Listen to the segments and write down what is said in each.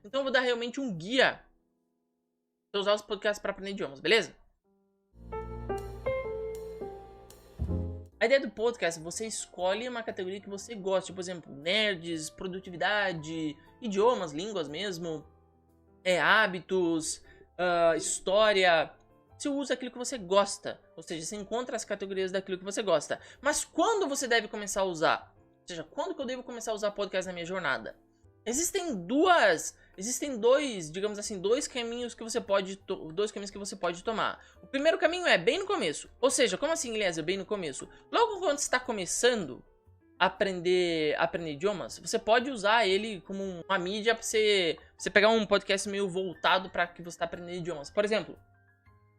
Então eu vou dar realmente um guia pra usar os podcasts para aprender idiomas, beleza? A ideia do podcast, você escolhe uma categoria que você gosta, por exemplo, nerds, produtividade, idiomas, línguas mesmo, hábitos, história. Você usa aquilo que você gosta, ou seja, você encontra as categorias daquilo que você gosta. Mas quando você deve começar a usar? Ou seja, quando que eu devo começar a usar podcast na minha jornada? Existem dois, digamos assim, dois caminhos que você pode tomar. O primeiro caminho é bem no começo. Ou seja, como assim, Eliezer, bem no começo? Logo quando você está começando a aprender idiomas, você pode usar ele como uma mídia para você pegar um podcast meio voltado para que você está aprendendo idiomas. Por exemplo,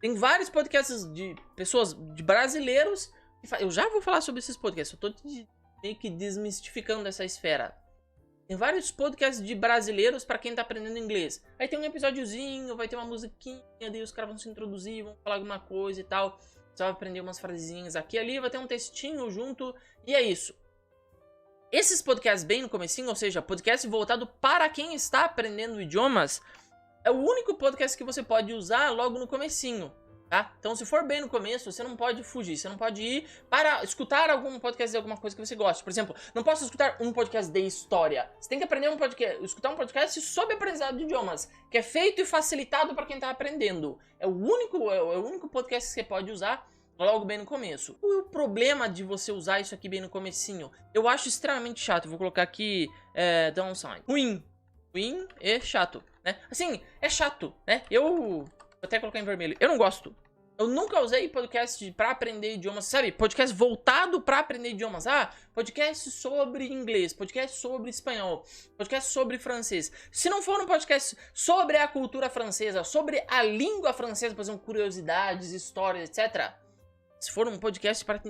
tem vários podcasts de pessoas, de brasileiros. Eu já vou falar sobre esses podcasts, eu tô meio que desmistificando essa esfera. Tem vários podcasts de brasileiros pra quem tá aprendendo inglês. Aí tem um episódiozinho, vai ter uma musiquinha, daí os caras vão se introduzir, vão falar alguma coisa e tal. Você vai aprender umas frasezinhas aqui e ali, vai ter um textinho junto, e é isso. Esses podcasts bem no comecinho, ou seja, podcast voltado para quem está aprendendo idiomas, é o único podcast que você pode usar logo no comecinho. Tá? Então, se for bem no começo, você não pode fugir, você não pode ir para escutar algum podcast de alguma coisa que você gosta. Por exemplo, não posso escutar um podcast de história. Você tem que aprender escutar um podcast sobre aprendizado de idiomas, que é feito e facilitado para quem está aprendendo. É o único podcast que você pode usar logo bem no começo. O problema de você usar isso aqui bem no comecinho, eu acho extremamente chato. Vou colocar aqui downside. Ruim e chato, né? Assim, é chato, né? Vou até colocar em vermelho. Eu não gosto. Eu nunca usei podcast pra aprender idiomas, sabe? Podcast voltado pra aprender idiomas. Podcast sobre inglês, podcast sobre espanhol, podcast sobre francês. Se não for um podcast sobre a cultura francesa, sobre a língua francesa, por exemplo, curiosidades, histórias, etc. Se for um podcast para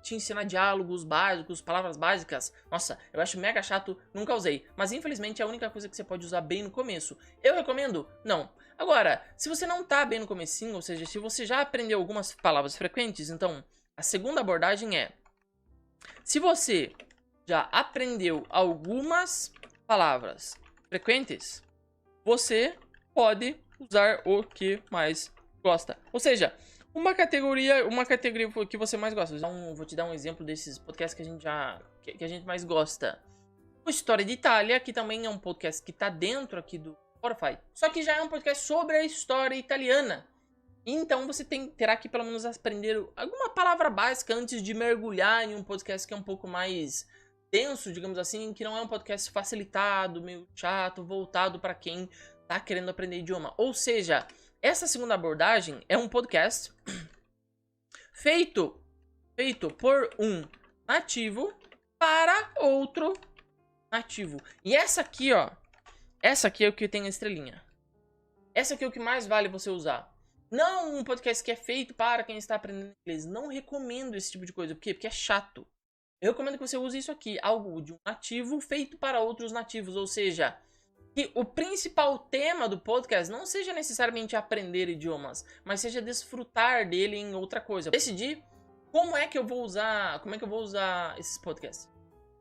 te ensinar diálogos básicos, palavras básicas, nossa, eu acho mega chato, nunca usei. Mas infelizmente é a única coisa que você pode usar bem no começo. Eu recomendo? Não. Agora, se você não tá bem no comecinho, ou seja, se você já aprendeu algumas palavras frequentes, então a segunda abordagem é: se você já aprendeu algumas palavras frequentes, você pode usar o que mais gosta. Ou seja, uma categoria que você mais gosta. Vou te dar um exemplo desses podcasts que a gente mais gosta. O História de Itália, que também é um podcast que tá dentro aqui do Spotify. Só que já é um podcast sobre a história italiana. Então você terá que pelo menos aprender alguma palavra básica antes de mergulhar em um podcast que é um pouco mais denso, digamos assim, que não é um podcast facilitado, meio chato, voltado para quem tá querendo aprender idioma. Ou seja, essa segunda abordagem é um podcast feito por um nativo para outro nativo. E essa aqui é o que tem a estrelinha. Essa aqui é o que mais vale você usar. Não um podcast que é feito para quem está aprendendo inglês. Não recomendo esse tipo de coisa. Por quê? Porque é chato. Eu recomendo que você use isso aqui. Algo de um nativo feito para outros nativos. Ou seja, que o principal tema do podcast não seja necessariamente aprender idiomas, mas seja desfrutar dele em outra coisa. Decidir como é que eu vou usar esses podcasts.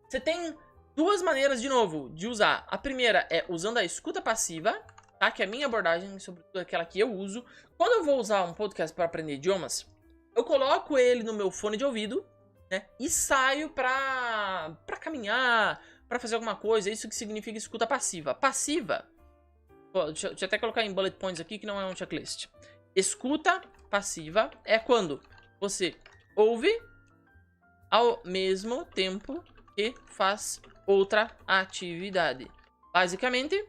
Você tem duas maneiras, de novo, de usar. A primeira é usando a escuta passiva, tá? Que é a minha abordagem, sobretudo aquela que eu uso. Quando eu vou usar um podcast para aprender idiomas, eu coloco ele no meu fone de ouvido, né? E saio pra caminhar, pra fazer alguma coisa. Isso que significa escuta passiva. Passiva, deixa eu até colocar em bullet points aqui que não é um checklist. Escuta passiva é quando você ouve ao mesmo tempo que faz outra atividade. Basicamente,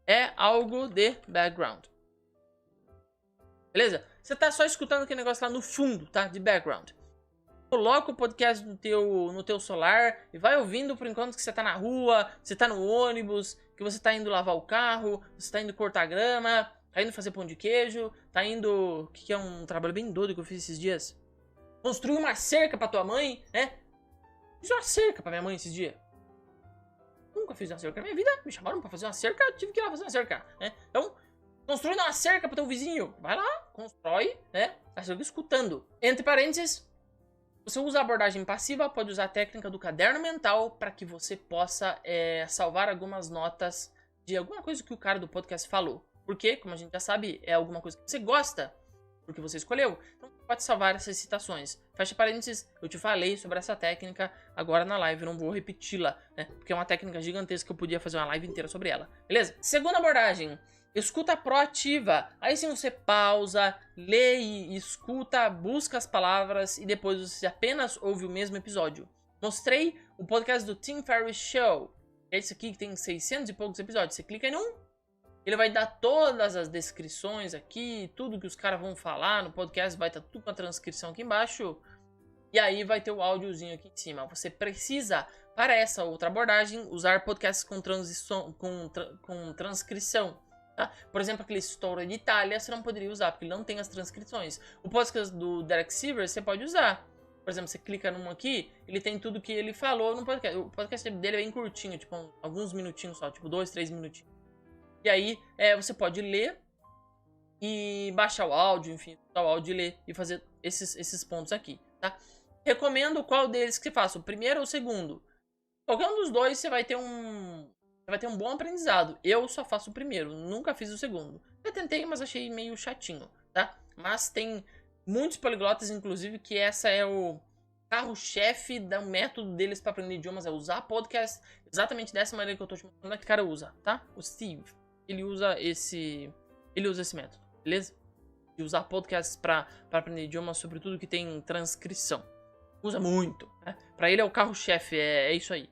é algo de background. Beleza? Você tá só escutando aquele negócio lá no fundo, tá? De background. Coloca o podcast no teu celular e vai ouvindo por enquanto que você tá na rua, você tá no ônibus, que você tá indo lavar o carro, você tá indo cortar grama, tá indo fazer pão de queijo, tá indo... que é um trabalho bem doido que eu fiz esses dias. Construir uma cerca pra tua mãe, né? Fiz uma cerca pra minha mãe esses dias. Nunca fiz uma cerca na minha vida. Me chamaram pra fazer uma cerca, eu tive que ir lá fazer uma cerca, né? Então, construindo uma cerca pro teu vizinho. Vai lá, constrói, né? Tá escutando. Entre parênteses, Você usa a abordagem passiva, pode usar a técnica do caderno mental para que você possa salvar algumas notas de alguma coisa que o cara do podcast falou. Porque, como a gente já sabe, é alguma coisa que você gosta, porque você escolheu. Então, pode salvar essas citações. Fecha parênteses, eu te falei sobre essa técnica agora na live, não vou repeti-la, né? Porque é uma técnica gigantesca, eu podia fazer uma live inteira sobre ela. Beleza? Segunda abordagem. Escuta proativa. Aí sim você pausa, lê e escuta, busca as palavras e depois você apenas ouve o mesmo episódio. Mostrei o podcast do Tim Ferriss Show. É esse aqui que tem 600 e poucos episódios. Você clica em um, ele vai dar todas as descrições aqui, tudo que os caras vão falar no podcast, vai estar tudo com a transcrição aqui embaixo. E aí vai ter o áudiozinho aqui em cima. Você precisa, para essa outra abordagem, usar podcasts com transcrição. Tá? Por exemplo, aquele Story de Itália, você não poderia usar, porque ele não tem as transcrições. O podcast do Derek Sivers, você pode usar. Por exemplo, você clica num aqui, ele tem tudo que ele falou no podcast. O podcast dele é bem curtinho, tipo, alguns minutinhos só, tipo 2, 3 minutinhos. E aí, você pode ler e baixar o áudio, enfim, o áudio e ler e fazer esses pontos aqui, tá? Recomendo qual deles que você faça, o primeiro ou o segundo. Qualquer um dos dois, você vai ter um bom aprendizado. Eu só faço o primeiro, nunca fiz o segundo. Eu tentei, mas achei meio chatinho, tá? Mas tem muitos poliglotas, inclusive, que essa é o carro-chefe do método deles para aprender idiomas, é usar podcast exatamente dessa maneira que eu tô te mostrando, que o cara usa, tá? O Steve, ele usa esse método, beleza? De usar podcasts para aprender idiomas, sobretudo que tem transcrição. Usa muito, né? Pra ele é o carro-chefe, é isso aí.